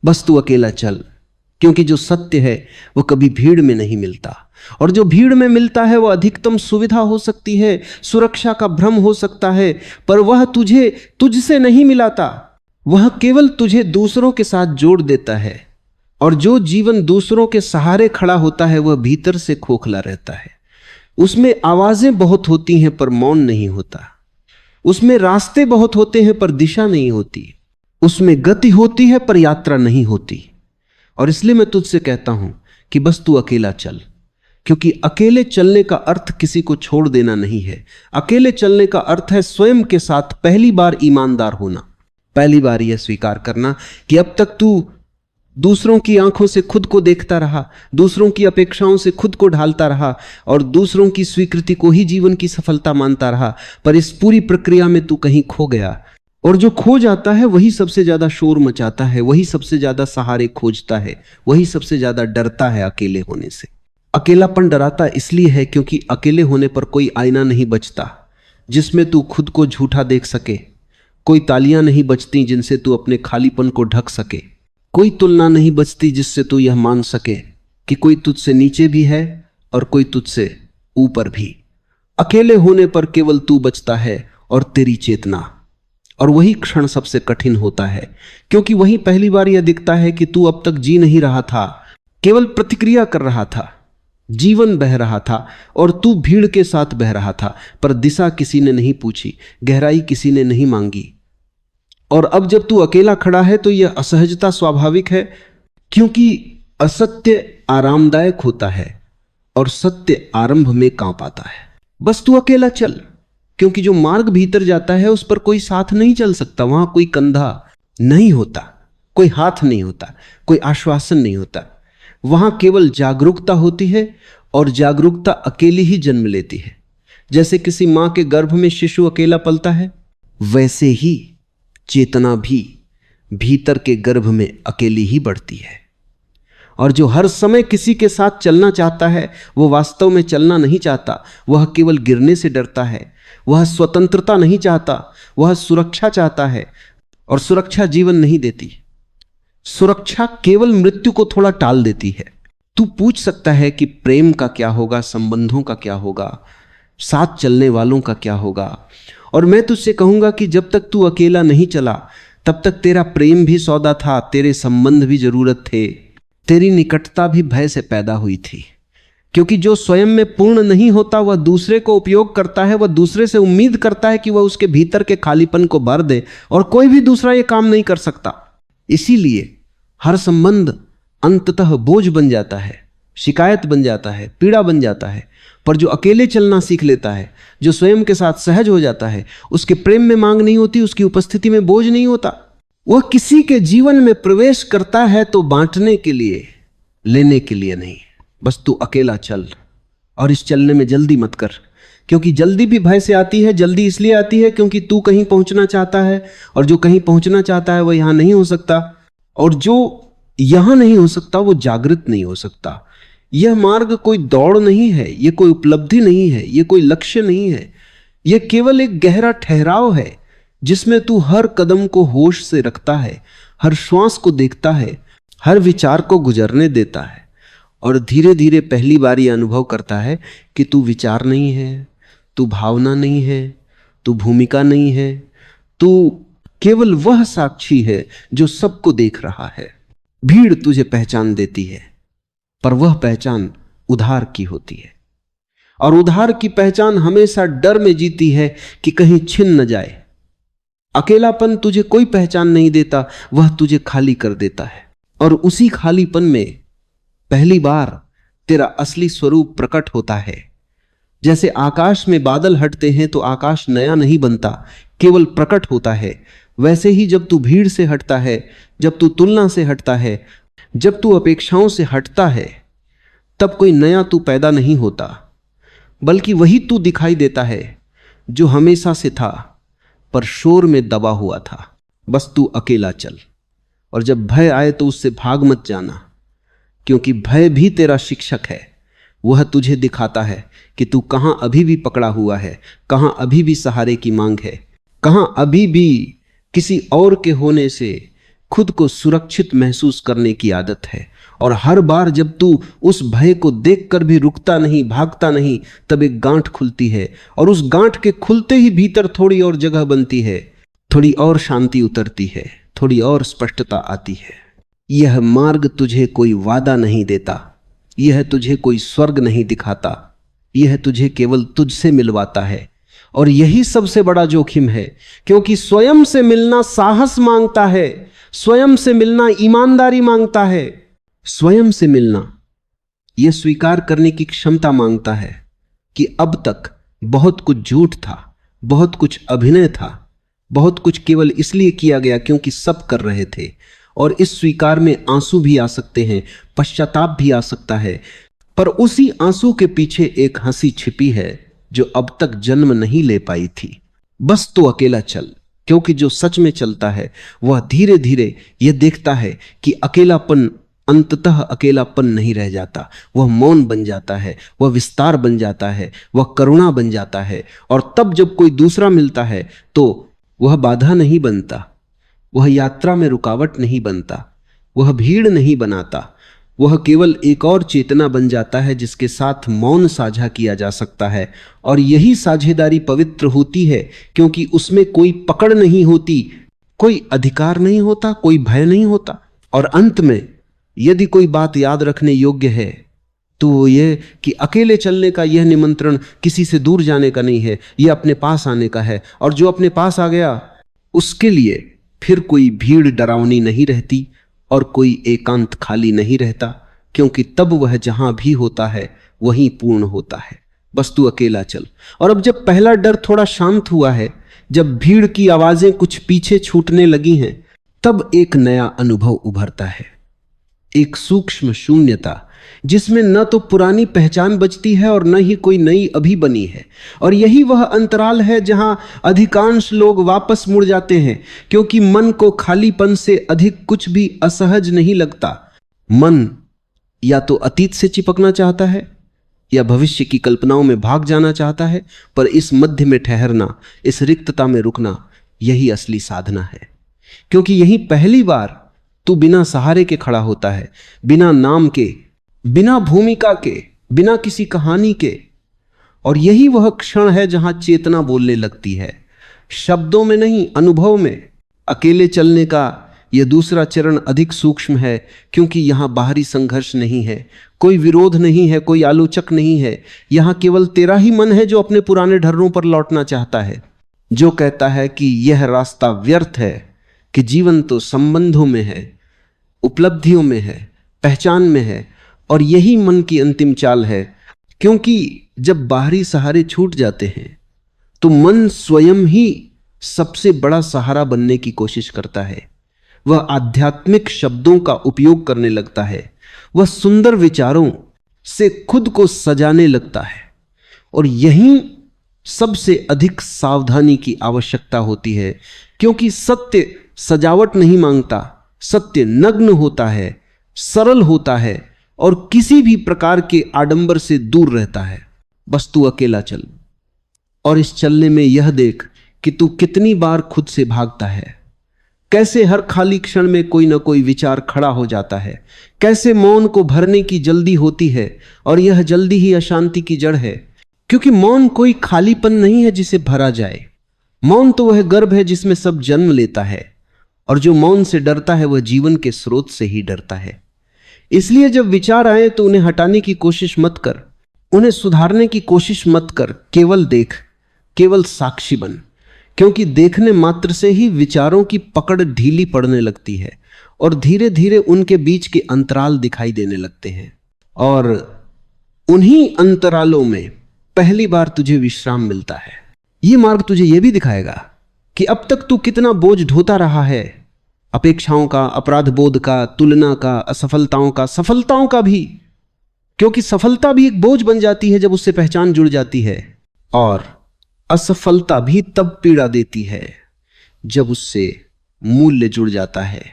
बस तू अकेला चल, क्योंकि जो सत्य है वो कभी भीड़ में नहीं मिलता, और जो भीड़ में मिलता है वो अधिकतम सुविधा हो सकती है, सुरक्षा का भ्रम हो सकता है, पर वह तुझसे नहीं मिलाता। वह केवल तुझे दूसरों के साथ जोड़ देता है, और जो जीवन दूसरों के सहारे खड़ा होता है वह भीतर से खोखला रहता है। उसमें आवाजें बहुत होती हैं पर मौन नहीं होता, उसमें रास्ते बहुत होते हैं पर दिशा नहीं होती, उसमें गति होती है पर यात्रा नहीं होती। और इसलिए मैं तुझसे कहता हूं कि बस तू अकेला चल, क्योंकि अकेले चलने का अर्थ किसी को छोड़ देना नहीं है। अकेले चलने का अर्थ है स्वयं के साथ पहली बार ईमानदार होना, पहली बार यह स्वीकार करना कि अब तक तू दूसरों की आंखों से खुद को देखता रहा, दूसरों की अपेक्षाओं से खुद को ढालता रहा, और दूसरों की स्वीकृति को ही जीवन की सफलता मानता रहा। पर इस पूरी प्रक्रिया में तू कहीं खो गया, और जो खो जाता है वही सबसे ज्यादा शोर मचाता है, वही सबसे ज्यादा सहारे खोजता है, वही सबसे ज्यादा डरता है अकेले होने से। अकेलापन डराता इसलिए है क्योंकि अकेले होने पर कोई आईना नहीं बचता जिसमें तू खुद को झूठा देख सके, कोई तालियां नहीं बचती जिनसे तू अपने खालीपन को ढक सके, कोई तुलना नहीं बचती जिससे तू यह मान सके कि कोई तुझसे नीचे भी है और कोई तुझसे ऊपर भी। अकेले होने पर केवल तू बचता है और तेरी चेतना, और वही क्षण सबसे कठिन होता है, क्योंकि वही पहली बार यह दिखता है कि तू अब तक जी नहीं रहा था, केवल प्रतिक्रिया कर रहा था, जीवन बह रहा था और तू भीड़ के साथ बह रहा था, पर दिशा किसी ने नहीं पूछी, गहराई किसी ने नहीं मांगी। और अब जब तू अकेला खड़ा है तो यह असहजता स्वाभाविक है, क्योंकि असत्य आरामदायक होता है और सत्य आरंभ में कांप आता है। बस तू अकेला चल, क्योंकि जो मार्ग भीतर जाता है उस पर कोई साथ नहीं चल सकता, वहां कोई कंधा नहीं होता, कोई हाथ नहीं होता, कोई आश्वासन नहीं होता। वहां केवल जागरूकता होती है, और जागरूकता अकेली ही जन्म लेती है। जैसे किसी मां के गर्भ में शिशु अकेला पलता है, वैसे ही चेतना भी भीतर के गर्भ में अकेली ही बढ़ती है। और जो हर समय किसी के साथ चलना चाहता है वो वास्तव में चलना नहीं चाहता, वह केवल गिरने से डरता है। वह स्वतंत्रता नहीं चाहता, वह सुरक्षा चाहता है, और सुरक्षा जीवन नहीं देती। सुरक्षा केवल मृत्यु को थोड़ा टाल देती है। तू पूछ सकता है कि प्रेम का क्या होगा, संबंधों का क्या होगा, साथ चलने वालों का क्या होगा। और मैं तुझसे कहूंगा कि जब तक तू अकेला नहीं चला तब तक तेरा प्रेम भी सौदा था, तेरे संबंध भी जरूरत थे, तेरी निकटता भी भय से पैदा हुई थी। क्योंकि जो स्वयं में पूर्ण नहीं होता वह दूसरे को उपयोग करता है, वह दूसरे से उम्मीद करता है कि वह उसके भीतर के खालीपन को भर दे, और कोई भी दूसरा यह काम नहीं कर सकता। इसीलिए हर संबंध अंततः बोझ बन जाता है, शिकायत बन जाता है, पीड़ा बन जाता है। पर जो अकेले चलना सीख लेता है, जो स्वयं के साथ सहज हो जाता है, उसके प्रेम में मांग नहीं होती, उसकी उपस्थिति में बोझ नहीं होता। वह किसी के जीवन में प्रवेश करता है तो बांटने के लिए, लेने के लिए नहीं। बस तू अकेला चल, और इस चलने में जल्दी मत कर, क्योंकि जल्दी भी भय से आती है। जल्दी इसलिए आती है क्योंकि तू कहीं पहुंचना चाहता है, और जो कहीं पहुंचना चाहता है वह यहां नहीं हो सकता, और जो यहां नहीं हो सकता वो जागृत नहीं हो सकता। यह मार्ग कोई दौड़ नहीं है, यह कोई उपलब्धि नहीं है, यह कोई लक्ष्य नहीं है, यह केवल एक गहरा ठहराव है जिसमें तू हर कदम को होश से रखता है, हर श्वास को देखता है, हर विचार को गुजरने देता है, और धीरे धीरे पहली बार यह अनुभव करता है कि तू विचार नहीं है, तू भावना नहीं है, तू भूमिका नहीं है, तू केवल वह साक्षी है जो सबको देख रहा है। भीड़ तुझे पहचान देती है, पर वह पहचान उधार की होती है, और उधार की पहचान हमेशा डर में जीती है कि कहीं छिन न जाए। अकेलापन तुझे कोई पहचान नहीं देता, वह तुझे खाली कर देता है, और उसी खालीपन में पहली बार तेरा असली स्वरूप प्रकट होता है। जैसे आकाश में बादल हटते हैं तो आकाश नया नहीं बनता, केवल प्रकट होता है, वैसे ही जब तू भीड़ से हटता है, जब तू तुलना से हटता है, जब तू अपेक्षाओं से हटता है, तब कोई नया तू पैदा नहीं होता, बल्कि वही तू दिखाई देता है जो हमेशा से था पर शोर में दबा हुआ था। बस तू अकेला चल, और जब भय आए तो उससे भाग मत जाना, क्योंकि भय भी तेरा शिक्षक है। वह तुझे दिखाता है कि तू कहां अभी भी पकड़ा हुआ है, कहां अभी भी सहारे की मांग है, कहां अभी भी किसी और के होने से खुद को सुरक्षित महसूस करने की आदत है। और हर बार जब तू उस भय को देखकर भी रुकता नहीं, भागता नहीं, तब एक गांठ खुलती है, और उस गांठ के खुलते ही भीतर थोड़ी और जगह बनती है, थोड़ी और शांति उतरती है, थोड़ी और स्पष्टता आती है। यह मार्ग तुझे कोई वादा नहीं देता, यह तुझे कोई स्वर्ग नहीं दिखाता, यह तुझे केवल तुझसे मिलवाता है। और यही सबसे बड़ा जोखिम है, क्योंकि स्वयं से मिलना साहस मांगता है, स्वयं से मिलना ईमानदारी मांगता है, स्वयं से मिलना यह स्वीकार करने की क्षमता मांगता है कि अब तक बहुत कुछ झूठ था, बहुत कुछ अभिनय था, बहुत कुछ केवल इसलिए किया गया क्योंकि सब कर रहे थे। और इस स्वीकार में आंसू भी आ सकते हैं, पश्चाताप भी आ सकता है, पर उसी आंसू के पीछे एक हंसी छिपी है जो अब तक जन्म नहीं ले पाई थी। बस तू अकेला चल, क्योंकि जो सच में चलता है वह धीरे धीरे यह देखता है कि अकेलापन अंततः अकेलापन नहीं रह जाता, वह मौन बन जाता है, वह विस्तार बन जाता है, वह करुणा बन जाता है। और तब जब कोई दूसरा मिलता है तो वह बाधा नहीं बनता, वह यात्रा में रुकावट नहीं बनता, वह भीड़ नहीं बनाता, वह केवल एक और चेतना बन जाता है जिसके साथ मौन साझा किया जा सकता है। और यही साझेदारी पवित्र होती है, क्योंकि उसमें कोई पकड़ नहीं होती, कोई अधिकार नहीं होता, कोई भय नहीं होता। और अंत में यदि कोई बात याद रखने योग्य है तो वो ये कि अकेले चलने का यह निमंत्रण किसी से दूर जाने का नहीं है, यह अपने पास आने का है। और जो अपने पास आ गया उसके लिए फिर कोई भीड़ डरावनी नहीं रहती और कोई एकांत खाली नहीं रहता, क्योंकि तब वह जहां भी होता है वहीं पूर्ण होता है। बस तू अकेला चल। और अब जब पहला डर थोड़ा शांत हुआ है, जब भीड़ की आवाजें कुछ पीछे छूटने लगी हैं, तब एक नया अनुभव उभरता है, एक सूक्ष्म शून्यता जिसमें न तो पुरानी पहचान बचती है और न ही कोई नई अभी बनी है। और यही वह अंतराल है जहां अधिकांश लोग वापस मुड़ जाते हैं, क्योंकि मन को खालीपन से अधिक कुछ भी असहज नहीं लगता। मन या तो अतीत से चिपकना चाहता है या भविष्य की कल्पनाओं में भाग जाना चाहता है, पर इस मध्य में ठहरना, इस रिक्तता में रुकना, यही असली साधना है। क्योंकि यही पहली बार तू बिना सहारे के खड़ा होता है, बिना नाम के, बिना भूमिका के, बिना किसी कहानी के। और यही वह क्षण है जहां चेतना बोलने लगती है, शब्दों में नहीं, अनुभव में। अकेले चलने का यह दूसरा चरण अधिक सूक्ष्म है, क्योंकि यहां बाहरी संघर्ष नहीं है, कोई विरोध नहीं है, कोई आलोचक नहीं है। यहां केवल तेरा ही मन है जो अपने पुराने ढर्रों पर लौटना चाहता है, जो कहता है कि यह रास्ता व्यर्थ है, कि जीवन तो संबंधों में है, उपलब्धियों में है, पहचान में है। और यही मन की अंतिम चाल है, क्योंकि जब बाहरी सहारे छूट जाते हैं तो मन स्वयं ही सबसे बड़ा सहारा बनने की कोशिश करता है। वह आध्यात्मिक शब्दों का उपयोग करने लगता है, वह सुंदर विचारों से खुद को सजाने लगता है। और यही सबसे अधिक सावधानी की आवश्यकता होती है, क्योंकि सत्य सजावट नहीं मांगता, सत्य नग्न होता है, सरल होता है और किसी भी प्रकार के आडंबर से दूर रहता है। बस तू अकेला चल, और इस चलने में यह देख कि तू कितनी बार खुद से भागता है, कैसे हर खाली क्षण में कोई ना कोई विचार खड़ा हो जाता है, कैसे मौन को भरने की जल्दी होती है, और यह जल्दी ही अशांति की जड़ है। क्योंकि मौन कोई खालीपन नहीं है जिसे भरा जाए, मौन तो वह गर्भ है जिसमें सब जन्म लेता है। और जो मौन से डरता है वह जीवन के स्रोत से ही डरता है। इसलिए जब विचार आए तो उन्हें हटाने की कोशिश मत कर, उन्हें सुधारने की कोशिश मत कर, केवल देख, केवल साक्षी बन। क्योंकि देखने मात्र से ही विचारों की पकड़ ढीली पड़ने लगती है और धीरे धीरे उनके बीच के अंतराल दिखाई देने लगते हैं। और उन्हीं अंतरालों में पहली बार तुझे विश्राम मिलता है। ये मार्ग तुझे यह भी दिखाएगा कि अब तक तू कितना बोझ ढोता रहा है, अपेक्षाओं का, अपराध बोध का, तुलना का, असफलताओं का, सफलताओं का भी। क्योंकि सफलता भी एक बोझ बन जाती है जब उससे पहचान जुड़ जाती है, और असफलता भी तब पीड़ा देती है जब उससे मूल्य जुड़ जाता है।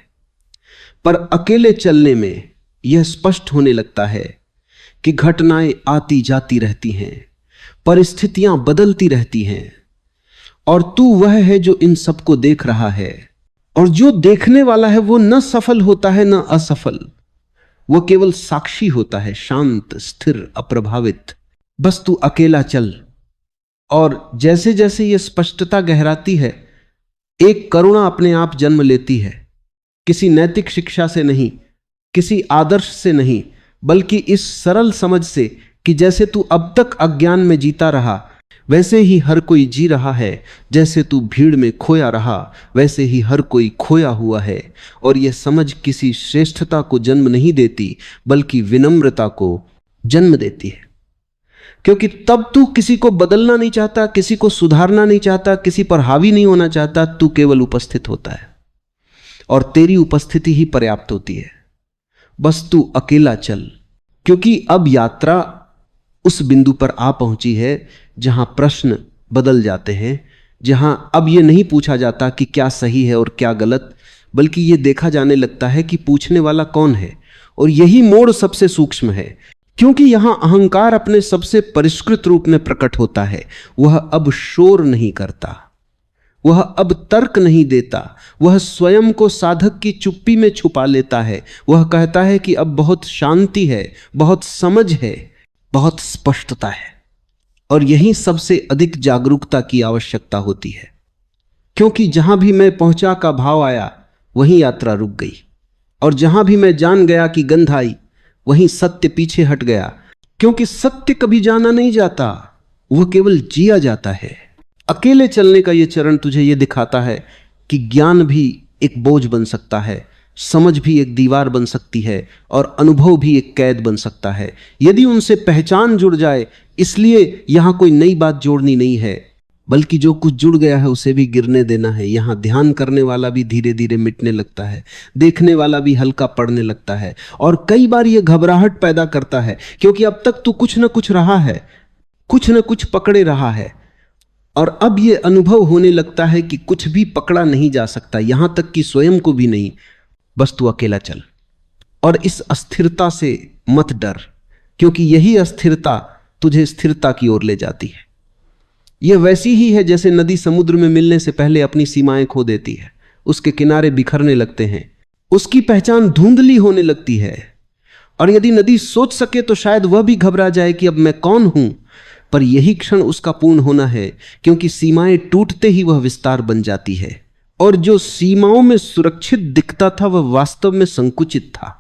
पर अकेले चलने में यह स्पष्ट होने लगता है कि घटनाएं आती जाती रहती हैं, परिस्थितियां बदलती रहती हैं, और तू वह है जो इन सबको देख रहा है। और जो देखने वाला है वो न सफल होता है न असफल, वो केवल साक्षी होता है, शांत, स्थिर, अप्रभावित। बस तू अकेला चल। और जैसे जैसे ये स्पष्टता गहराती है, एक करुणा अपने आप जन्म लेती है, किसी नैतिक शिक्षा से नहीं, किसी आदर्श से नहीं, बल्कि इस सरल समझ से कि जैसे तू अब तक अज्ञान में जीता रहा वैसे ही हर कोई जी रहा है, जैसे तू भीड़ में खोया रहा वैसे ही हर कोई खोया हुआ है। और यह समझ किसी श्रेष्ठता को जन्म नहीं देती बल्कि विनम्रता को जन्म देती है, क्योंकि तब तू किसी को बदलना नहीं चाहता, किसी को सुधारना नहीं चाहता, किसी पर हावी नहीं होना चाहता, तू केवल उपस्थित होता है और तेरी उपस्थिति ही पर्याप्त होती है। बस तू अकेला चल, क्योंकि अब यात्रा उस बिंदु पर आ पहुंची है जहां प्रश्न बदल जाते हैं, जहां अब यह नहीं पूछा जाता कि क्या सही है और क्या गलत, बल्कि यह देखा जाने लगता है कि पूछने वाला कौन है। और यही मोड़ सबसे सूक्ष्म है, क्योंकि यहां अहंकार अपने सबसे परिष्कृत रूप में प्रकट होता है। वह अब शोर नहीं करता, वह अब तर्क नहीं देता, वह स्वयं को साधक की चुप्पी में छुपा लेता है। वह कहता है कि अब बहुत शांति है, बहुत समझ है, बहुत स्पष्टता है। और यही सबसे अधिक जागरूकता की आवश्यकता होती है, क्योंकि जहां भी मैं पहुंचा का भाव आया वहीं यात्रा रुक गई, और जहां भी मैं जान गया कि गंध आई वहीं सत्य पीछे हट गया, क्योंकि सत्य कभी जाना नहीं जाता, वह केवल जिया जाता है। अकेले चलने का यह चरण तुझे यह दिखाता है कि ज्ञान भी एक बोझ बन सकता है, समझ भी एक दीवार बन सकती है, और अनुभव भी एक कैद बन सकता है, यदि उनसे पहचान जुड़ जाए। इसलिए यहां कोई नई बात जोड़नी नहीं है, बल्कि जो कुछ जुड़ गया है उसे भी गिरने देना है। यहां ध्यान करने वाला भी धीरे धीरे मिटने लगता है, देखने वाला भी हल्का पड़ने लगता है। और कई बार यह घबराहट पैदा करता है, क्योंकि अब तक तू कुछ न कुछ रहा है, कुछ न कुछ पकड़े रहा है, और अब यह अनुभव होने लगता है कि कुछ भी पकड़ा नहीं जा सकता, यहां तक कि स्वयं को भी नहीं। बस तू अकेला चल, और इस अस्थिरता से मत डर, क्योंकि यही अस्थिरता तुझे स्थिरता की ओर ले जाती है। यह वैसी ही है जैसे नदी समुद्र में मिलने से पहले अपनी सीमाएं खो देती है, उसके किनारे बिखरने लगते हैं, उसकी पहचान धुंधली होने लगती है। और यदि नदी सोच सके तो शायद वह भी घबरा जाए कि अब मैं कौन हूं, पर यही क्षण उसका पूर्ण होना है, क्योंकि सीमाएं टूटते ही वह विस्तार बन जाती है, और जो सीमाओं में सुरक्षित दिखता था वह वास्तव में संकुचित था।